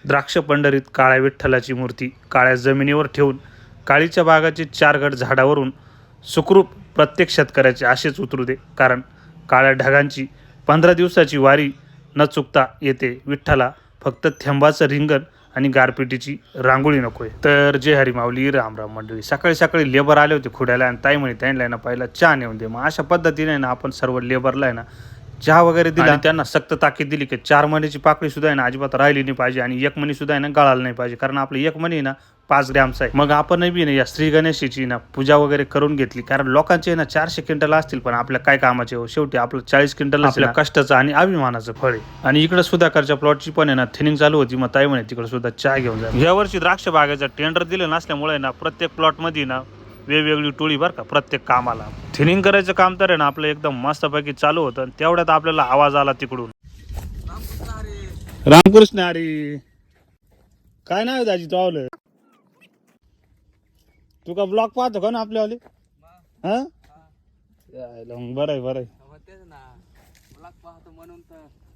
द्राक्ष पंढरीत काळ्या विठ्ठलाची मूर्ती काळ्या जमिनीवर ठेवून काळीच्या बागाचे 4 गट झाडावरून सुखरूप प्रत्येक शेतकऱ्याचे आशेच उतरू दे, कारण काळ्या ढगांची 15 दिवसाची वारी न चुकता येते. विठ्ठला फक्त थेंबाचं रिंगण आणि गारपिटीची रांगोळी नकोय. तर जय हरी माऊली, राम राम मंडळी. सकाळी सकाळी लेबर आले होते खुड्याला आणि ताई म्हणे त्यांना ना पहिला चहा नेऊन दे. मग अशा पद्धतीने ना आपण सर्व लेबरला आहे ना चहा वगैरे दिला आणि त्यांना सक्त ताकीद दिली की 4 महिन्याची पाकळी सुद्धा आहे ना अजिबात राहिली नाही पाहिजे आणि 1 मणी सुद्धा आहे ना गळाला नाही पाहिजे, कारण आपलं 1 मणी ना 5 ग्रॅमचा आहे. मग आपण बी ना या श्री गणेशाची ना पूजा वगैरे करून घेतली, कारण लोकांचे ना 400 क्विंटल असतील पण आपल्या काय कामाचे हो, शेवटी आपलं 40 क्विंटल आपल्या कष्टाचं आणि अभिमानाचं फळ आहे. आणि इकडे सुधाकरच्या प्लॉटची पण आहे ना थिनिंग चालू होती. मग ताई म्हणे तिकडे सुद्धा चहा घेऊन जा. यावर्षी द्राक्ष बागेचा टेंडर दिलं नसल्यामुळे ना प्रत्येक प्लॉटमध्ये ना वेगवेगळी टोळी बरं का. प्रत्येक कामाला थिनिंग करायचं काम तर आहे ना आपलं एकदम मस्तपैकी चालू होतं आणि तेवढ्यात आपल्याला आवाज आला तिकडून, रामकृष्ण हरी. काय नाव दाजी तो आवलं? तू का ब्लॉग पाहतो का ना आपल्यावाले? हा बरं आहे बरं आहे.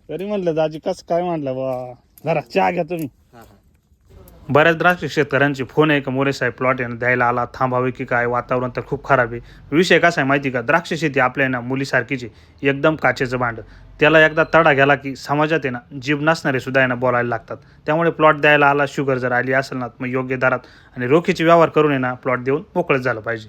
तरी म्हणलं दाजी कसं काय म्हणलं बा. जरा चहा घ्या तुम्ही. बऱ्याच द्राक्ष शेतकऱ्यांचे फोन आहे का मोरे साहेब प्लॉट आहे ना द्यायला आला, थांबावे की काय, वातावरण तर खूप खराब आहे. विषय कसा आहे माहिती का, द्राक्ष शेती आपल्या ना मुलीसारखीच आहे, एकदम काचेचं भांड. त्याला एकदा तडा गेला की समाजात आहे ना जीभ नसणारे सुद्धा आहे ना बोलायला लागतात. त्यामुळे प्लॉट द्यायला आला, शुगर जर आली असेल ना मग योग्य दरात आणि रोखीचे व्यवहार करून आहे ना प्लॉट देऊन मोकळंच झालं पाहिजे.